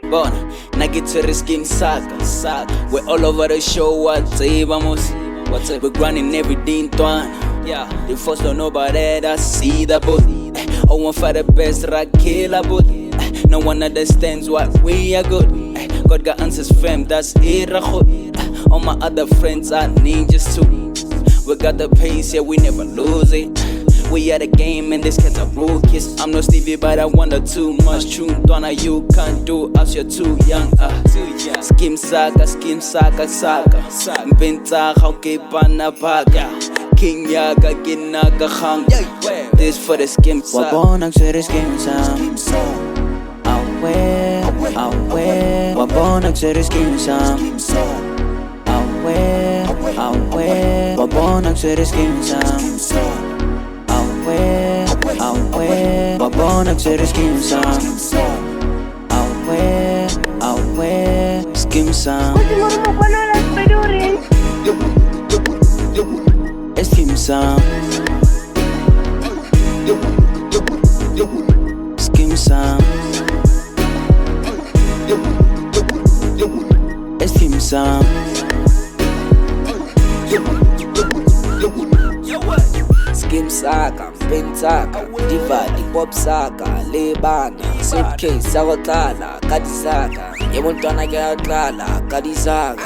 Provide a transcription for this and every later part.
Bona, na get to the skin saga. We're all over the show, what's up, vamos? What's up? We're grinding every day in Tuan. Yeah, the first don't know about that, I see that boat. I want for the best, Rakela boat. No one understands why we are good. God got answers, fam, that's it, all my other friends are ninjas too. We got the pace, yeah, we never lose it. We are the game and these kids are rookies. I'm no Stevie, but I wonder too much. True, Donna, you can't do us, you're too young. Skim saga. Binta, how keep on a baga. King Yaga, Ginaga Hang. This for the skim saga. Wabonang to the skim saga. Aware. Wabonang to the skim saga. Aware. Wabonang to the skim saga. Aware, wabonang to the skim sound. Aware, skim sound. Skim sound. Skim sound. Skim sound. Skim saga, pen saga, diva, pop saga, lebana, suitcase, sagotlala, kadisaga, yemontwana ke atlala, kadisaga.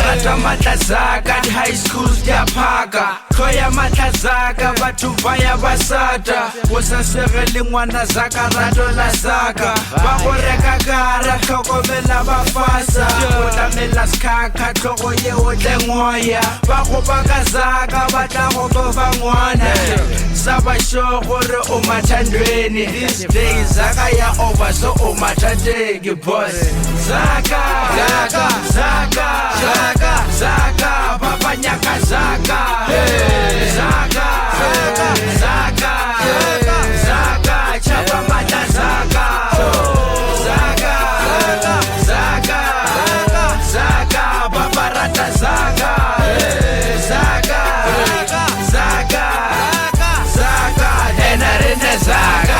Rata Mlazah, di high schools diapaka Khoya Mlazah, batho baya basata Wosa segele ngwana zaka rato la zaka Ba go reka kara tlhokomela ba fasa Go tlamela skaka tlhogo ye o tle ngoya Ba go baka zaka ba tla go tofa ngwana Sa ba sho gore o mathandweni These days zaka ya over so o mathateng boss Zaka Papa nyaka Zaka Zaka Chapa Mlazah Zaka Papa RATA Zaka Enarene Zaka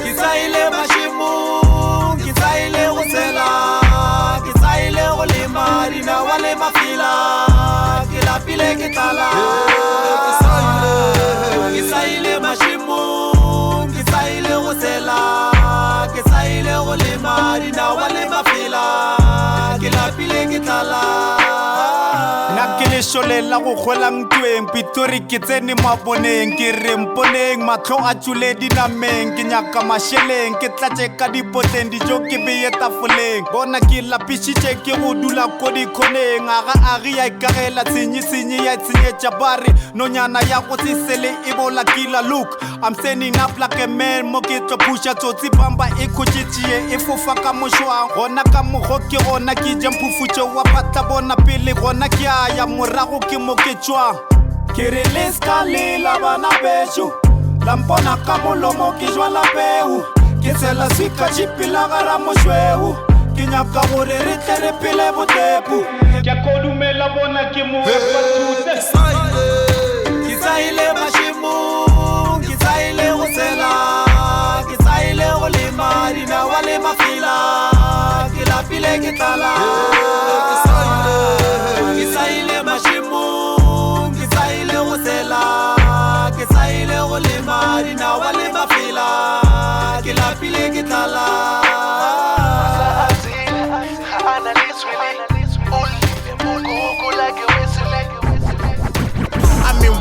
Kisaile mashimu Kisaile usela Kisaile ulima Rina wale mafila Kila pile kitala Kisaile mashimu Kisaile usela Kisaile ulima Rina wale mafila Kila pile kitala Sholela go gola ntweng pitori ke tsene maboneng ke remponeng matlho a tsuledi nameng ke nyaka masheleng ke tlatse ka dipoteng dijo ke beye tafoleng bona ke lapisitse ke go dula ko dikhoneng aga agi ya ikagela tsenyi ya tsenyetša bare nonyana ya go tsisele e bola kila look I'm standing up like a man mo ke tlo pusha tsotsi bamba e khotšetšie e fofa ka mošwang gona ka mogo ke gona ke jempufutše wa patla bona pele gona ke aya rago ke mo ke tswang ke re le ska lela bana beshu lampona ka molomo ke jwala peu ke tsela sika chipila gara moshweu ke nyaka gore re tle re pele botepu ke kodumela bona ke mo patute ke tsaile mashimu ke tsaile go tsela ke tsaile go lema dina wale mafila ke lapile ke tala ke tsaile mashimu ke tsaile go tsela ke tsaile go lema dina wale mafila ke lapile ke tala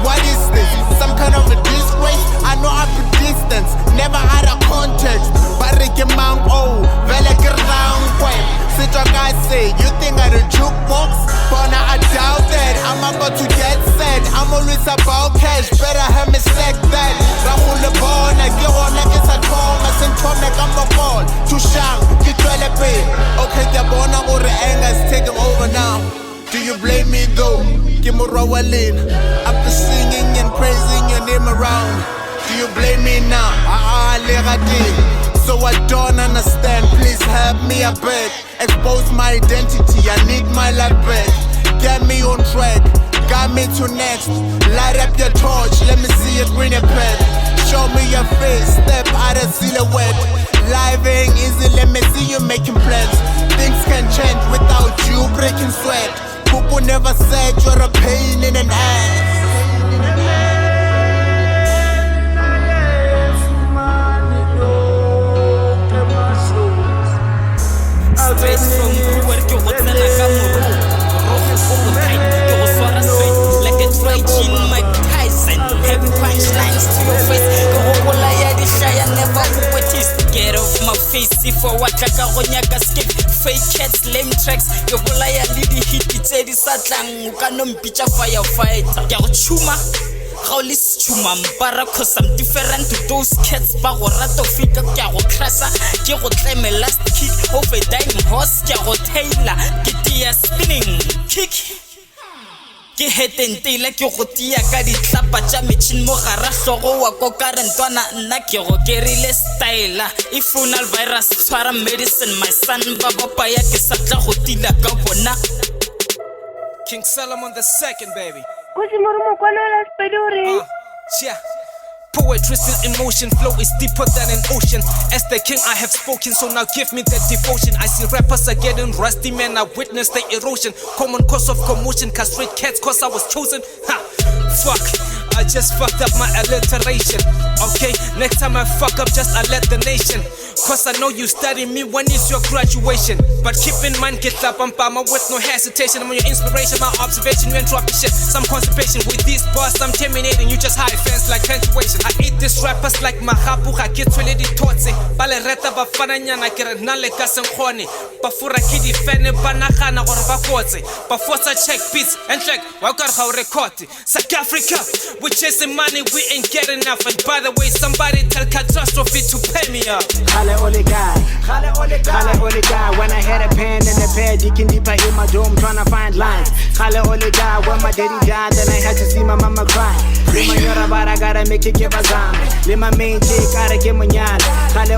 What is this? Some kind of a disgrace? I know I put distance, never out of context. But Ricky Mang, oh, vele ground point. Sit your guys say, you think I the jukebox? But now I doubt that. I'm about to get set. I'm always about cash, better have me stack that. Rahul the ball, I get on like it's a call. I send from like I'm a ball. Too sharp, get well a bit. Okay, the bona or the anger's taking over now. Do you blame me though? Give me Rawalin. After singing and praising your name around, do you blame me now? So I don't understand. Please help me a bit. Expose my identity. I need my life back. Get me on track. Got me to next. Light up your torch. Let me see it green and pet. show me your face, step out of silhouette. Life ain't easy, let me see you making plans. Things can change without you breaking sweat. People never said you're a pain in an ass. Straight from where you got the Nakamura. Like a dry gin, Mike Tyson. Heavy punchlines to your face. Never get off my face. If I watch like a Ronyaka skip. Fake cats, lame tracks. You will I lead the hit. It's a disatlang. You can't pitch a firefighter. You're chuma. Raulis chuma mbara cause I'm different to those cats. Bago rato fika kya go crasa. Kya go climb a last kick of a dime horse. Kya go tailor. Get the spinning kick. Ke hetente la ke go tia ka ditlapa tša metšhin mo gara hlogo wa kokarentwana nna ke go kerile style ifunal virus tshwara medicine my son ba bapaya ke sa tla go tila ka bona King Solomon the second baby yeah. Poetry is in motion, flow is deeper than an ocean. As the king I have spoken, so now give me that devotion. I see rappers are getting rusty, man, I witness the erosion. Common cause of commotion, castrate cats cause I was chosen. Ha, fuck, I just fucked up my alliteration. Okay, next time I fuck up, just alert the nation. Cause I know you study me when it's your graduation. But keep in mind, get up and bama with no hesitation. I'm on your inspiration, my observation, you ain't dropping shit. Some constipation with these bars, I'm terminating. You just high fans like punctuation. I eat these rappers like mahapu, I get to lady totse. Bale reta ba fananyana kere nale kasenkhone. Ba fura kidi fene banagana gore ba kotse. Ba forza check beats and check wa ka ga record. South Africa, we chasing money, we ain't getting enough. And by the way, somebody tell catastrophe to pay me up. Only guy. When I had a pen and a pad, digging deeper in my dome, trying to find lines. Only guy. When my daddy died, then I had to see my mama cry. But I gotta make it give a zam. Let my main chick, gotta get my yan.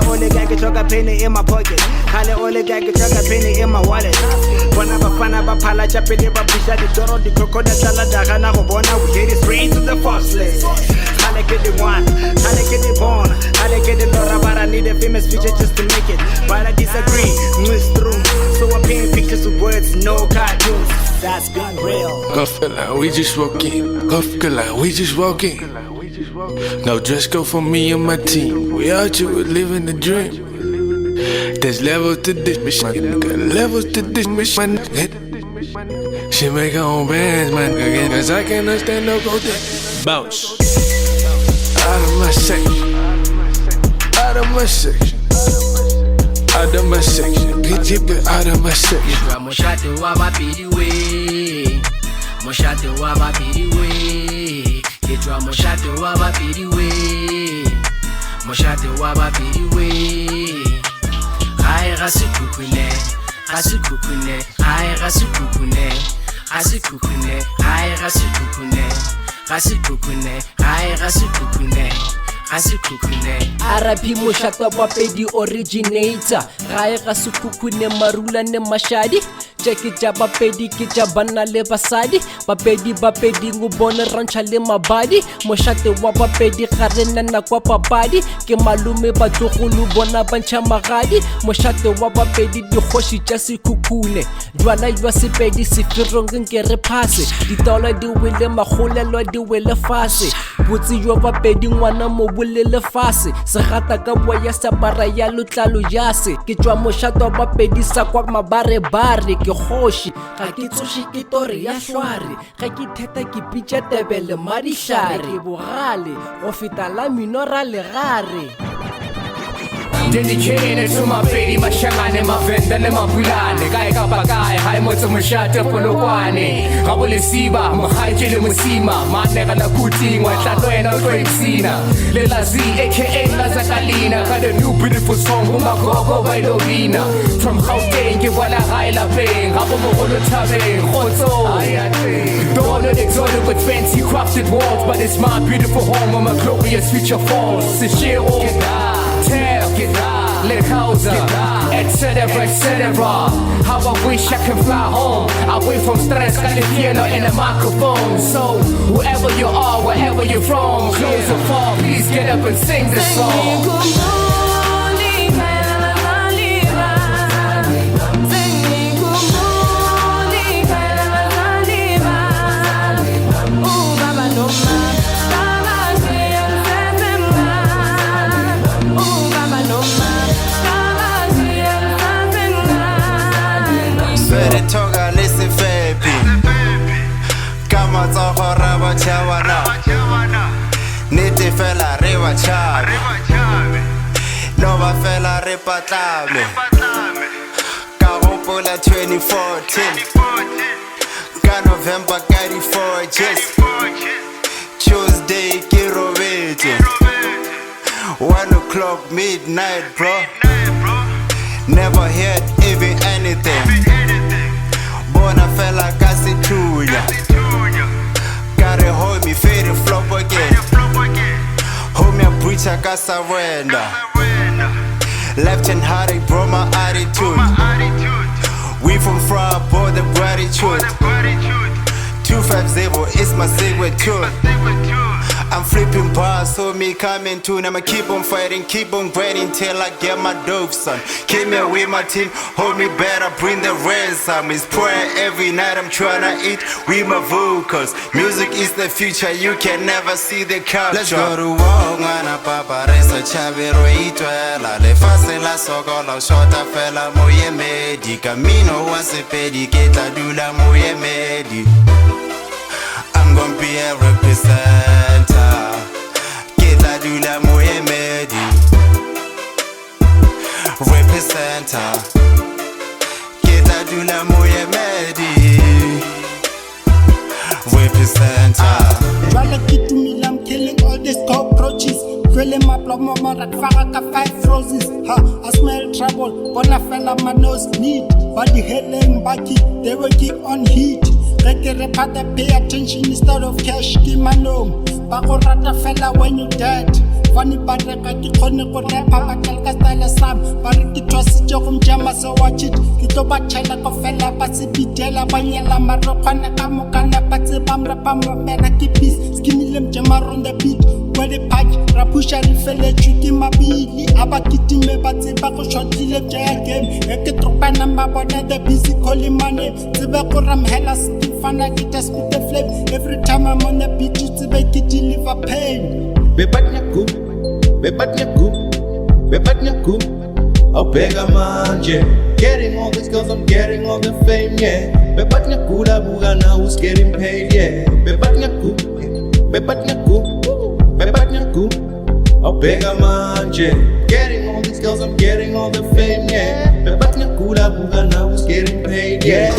Only guy can chuck a penny in my pocket. Only guy can chuck a penny in my wallet. When I'm a fan of a pala, chapel, but we shot the door of the crocodile salad. We get it straight to the first list. I get the one, I get the born, I get the Laura, but I need a famous feature just to make it. But I disagree, miss through. So I paint pictures with words, no cartoons. That's being real. I feel like we just walking. I feel like we just walking. No dress code for me and my team. We out here living the dream. There's levels to this mission. Got levels to this mission. She make her own bands, man. Again, cause I can't understand no go there. Bounce. Out of my section. Out of my section. Out of my section. Get out of my section. Moshate wa ba Pedi we. Moshate wa ba Pedi we. Ketwa moshate wa ba Pedi we. Moshate wa ba Pedi we. Ai rasukukune. Rasukukune. Ai rasukukune. Rasukukune. Ai rasukukune. Rasukukune. Ai rasukukune. RP Moshate wa Pedi originator. Rai rasukukune marula ne mashadi. Check it ja ba Pedi ke ja bana le basadi. Ba Pedi ngubone rancha le mabadi. Moshate wa ba Pedi garena na kwa papadi. Ke malume ba tlogolo bona bantsha magadi. Moshate wa ba Pedi di khoshi tsa sekukune. Jwana jwa sepedi sefirong nke re phase. Ditola di wele magolelo di wele fase. Botsi jwa ba Pedi ngwana mo bolele fase. Se gata ka bua ya sapara ya lotlalo jase. Ke tswa moshate wa ba Pedi sa kwa mabare bare. Hoshi ga ke tsoshi ke tori ya hlware ga ke theta ke pitša tebele madihlare ke bogale go feta la minora le gare. Dedicated to my Pedi, mashangane, mavenda le mabulane. Kae kapa kae, hai motse moshate polokwane. Gabole siba, mohaike le mosima. Manega la kuti, ngwetla loena tlo ipsina. Le Lazi, aka Mlazah Kalina. Got a new beautiful song, umagogo by Lovina. From Gauteng, ke wala gae lapeng. Gabo mogolo thabeng, khotso. Don't know exotic with fancy crafted walls, but it's my beautiful home where my glorious future falls. It's shiro, get out, get out. Lit houser, etc. etc. How I wish I can fly home, away from stress, got the piano and the microphone. So whoever you are, wherever you're from, close your fall, please get up and sing this song. Toga lesi fepi Kama tsoho raba chawana Niti fela riva chave Nova fela ripa tlame Ka hopola 2014 Ka November ka di 4 just Tuesday ki robete 1 o'clock midnight bro Never heard even anything Bona fella kasi tuya Kare homie fade flop again Homie a preacher kasa wenda Left and hard bro my attitude We from far boy the gratitude 250 is my secret tune I'm flipping bars, so me coming tune. I'ma keep on fighting, keep on grinding till I get my dope, son. Keep me with my team, hold me better, bring the ransom. It's prayer every night, I'm tryna eat with my vocals. Music is the future, you can never see the culture. Let's go to war, ngana papa resa chavero itwela. Le fase la sokola, shota fela moye medi. Camino wa sepedi, keta dula moye medi. I'm gonna be a representer. Keta dula moye medi. Representer. Keta dula moye medi. Representer. Rala kitumila, I'm killing all these cockroaches. Filling my blood, mama, rat faraka 5 roses. Ha, I smell trouble. Bona fella, my nose bleed. Body heading backy, they will kick on heat. Repata, pay attention instead of cash, give my name. Bako rata fella when you dead. Funny baraka ki khone ko rapa bakal ka style sam. Bari ki twasi jokum jama so watch it. Ki to batshela ko fella ba se bitela banyela maro khona ka mokana ba tse bamra ba mo mena ki peace. Skimilem jama on the beat. Where the patch rapusha ri fele chuki mabili. Aba kitime ba tse ba ko shotlile jaya game. E ke tropa namba bona the busy calling money. Tsebe ko ram hela fana ki just spit the flame. Every time I'm on the beat tsebe ki deliver pain. Bebatnya kum, I'll manje. Getting all this cause I'm getting all the fame, yeah. Bebatnya kula bugana who's getting paid, yeah. Bebatnya kum, I'll manje. Getting all this cause I'm getting all the fame, yeah. Bebatnya kula bugana who's getting paid, yeah.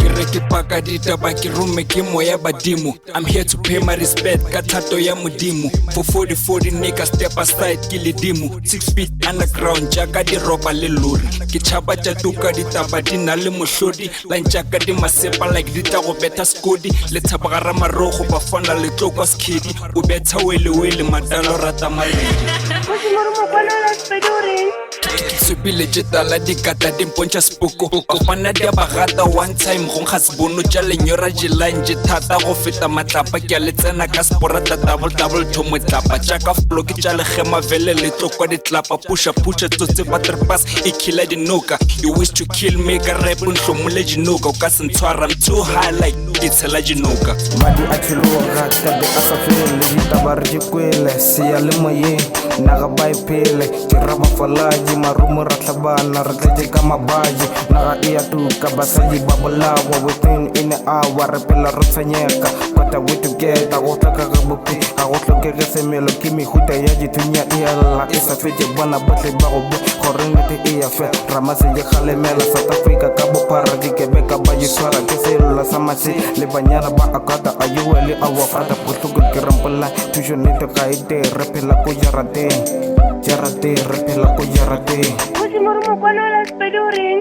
I'm here to pay my respect, katato ya mudimu. For 40 niggas step aside, kilidimu. 6 feet underground, jaga di roba le lori. Kichaba jatuka di tabadi na le moshodi. Line jaga di masepa like di tago beta skodi. Le tabagara marogo bafana le toko skidi. Ubeta wele madalo rata maridi. Subile jetala di kata di poncha spoko. Kofana di abagata one time gong hasbono jale nyora jilan jetata go feta matlapa ke le tsena ka sporata double thomo tlapa jaka flow ke jale gema vele le tlokwa di tlapa pusha tsotse butter pass e killer di noka. You wish to kill me ka rap nhlomole dinoka o ka sentshwara I'm too high like ditshela dinoka. Madi a tshologa ka be a sa fele le ditaba re kwele sia le moye naga bai pele ke rama falaji marumo ra tlhabana re tletse ka mabaji naga e ya tuka basadi ba bolawa within in an hour re pela ro tsanyeka kwata we together go tlaka ga bopi a go tlokege semelo ke mehuta ya ditunya e la e sa fetse bona batle ba go gorengete e ya fe ramase je khalemela South Africa ka bopara di kebeka ba yitshwara ke selula sa mase le banyana ba akata ayuele a wa fata potluko ke rampola T-Shu nete ka ite re pela ko jarate re pela ko jarate. What's your mama? Why not let's be doing?